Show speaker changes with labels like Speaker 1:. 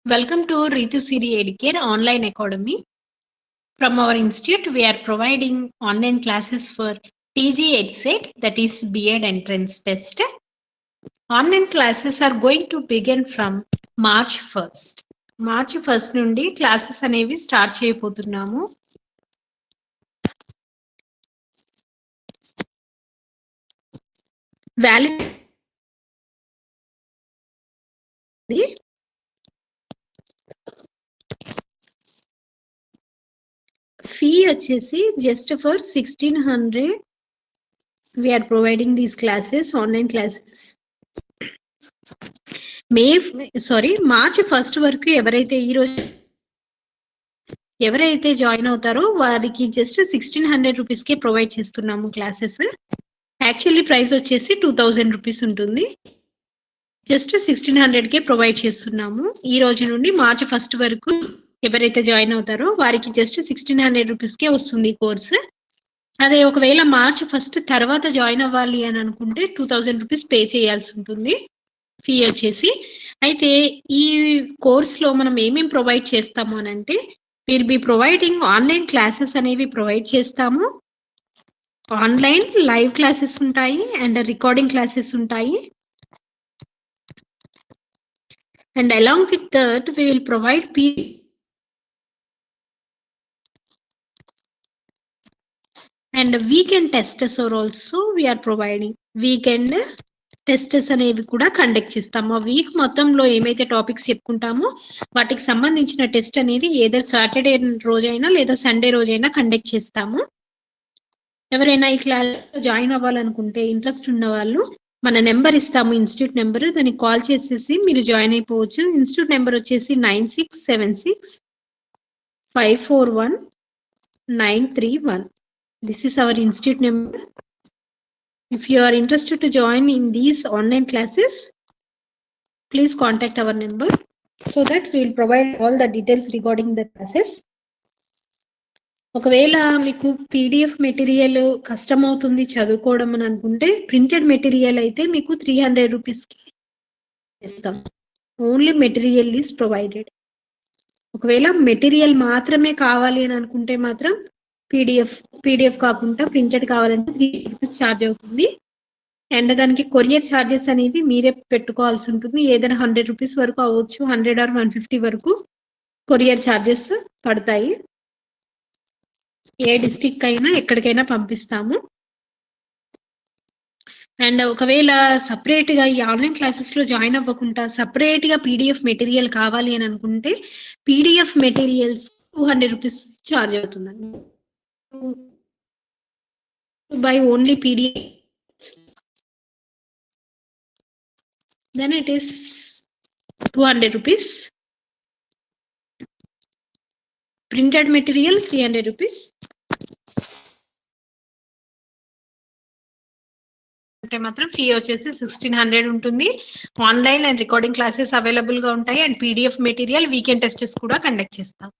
Speaker 1: Welcome to Ritu Siri Educare Online Academy. From our institute, we are providing online classes for TG EdSet, that is B.Ed entrance test. Online classes are going to begin from March 1st. March 1st నుండి classes అనేవి start చేయబోతున్నాము. Valid fee వచ్చేసి just for 1600 we are providing these classes, online classes. March 1st వరకు ఎవరైతే join అవుతారో వారికి just 1600 రూపీస్కే provide చేస్తున్నాము క్లాసెస్. యాక్చువల్లీ ప్రైస్ వచ్చేసి 2000 రూపీస్ ఉంటుంది. జస్ట్ 1600కే ప్రొవైడ్ చేస్తున్నాము. ఈ రోజు నుండి మార్చ్ 1st వరకు ఎవరైతే జాయిన్ అవుతారో వారికి జస్ట్ 1600 రూపీస్కే వస్తుంది కోర్స్. అదే ఒకవేళ మార్చ్ 1st తర్వాత జాయిన్ అవ్వాలి అని అనుకుంటే 2000 రూపీస్ పే చేయాల్సి ఉంటుంది ఫీ వచ్చేసి. అయితే ఈ కోర్స్లో మనం ఏమేమి ప్రొవైడ్ చేస్తాము అని అంటే, will be providing online classes అనేవి ప్రొవైడ్ చేస్తాము. ఆన్లైన్ లైవ్ క్లాసెస్ ఉంటాయి అండ్ రికార్డింగ్ క్లాసెస్ ఉంటాయి. And along with that we will provide and weekend tests are also we are providing. Weekend tests అనేవి కూడా కండక్ట్ చేస్తాము. ఆ వీక్ మొత్తంలో ఏమైతే టాపిక్స్ చెప్పుకుంటామో వాటికి సంబంధించిన టెస్ట్ అనేది ఏదర్ సాటర్డే రోజైనా లేదా సండే రోజైనా కండక్ట్ చేస్తాము. ఎవరైనా ఈ క్లాస్ జాయిన్ అవ్వాలనుకుంటే ఇంట్రెస్ట్ ఉన్న వాళ్ళు మన నెంబర్ ఇస్తాము, ఇన్స్టిట్యూట్ నెంబర్, దానికి కాల్ చేసేసి మీరు జాయిన్ అయిపోవచ్చు. ఇన్స్టిట్యూట్ నెంబర్ వచ్చేసి 9676541931. This is our institute number. If you are interested to join in these online classes, please contact our number so that we will provide all the details regarding the classes. ఒకవేళ మీకు PDF material కష్టం అవుతుంది చదువుకోవడం అని అనుకుంటే, printed material అయితే మీకు 300 రూపీస్కి ఇస్తాం. Only material is provided. ఒకవేళ మెటీరియల్ మాత్రమే కావాలి అని అనుకుంటే మాత్రం పీడిఎఫ్ కాకుండా ప్రింటెడ్ కావాలంటే 3 రూపీస్ ఛార్జ్ అవుతుంది. అండ్ దానికి కొరియర్ ఛార్జెస్ అనేది మీరే పెట్టుకోవాల్సి ఉంటుంది. ఏదైనా 100 రూపీస్ వరకు అవ్వచ్చు, 100 or 150 వరకు కొరియర్ ఛార్జెస్ పడతాయి. ఏ డిస్ట్రిక్ట్ అయినా ఎక్కడికైనా పంపిస్తాము. అండ్ ఒకవేళ సపరేట్గా ఈ ఆన్లైన్ క్లాసెస్లో జాయిన్ అవ్వకుండా సపరేట్గా పీడిఎఫ్ మెటీరియల్ కావాలి అని అనుకుంటే, పీడిఎఫ్ మెటీరియల్స్ 200 రూపీస్ ఛార్జ్ అవుతుందండి. Buy only PDF, then it is 200 rupees. Printed material 300 rupees. అంటే మాత్రం ఫీ వచ్చేసి 1600 ఉంటుంది. Online and recording classes available గా ఉంటాయి. And PDF material weekend tests కూడా కండక్ట్ చేస్తాం.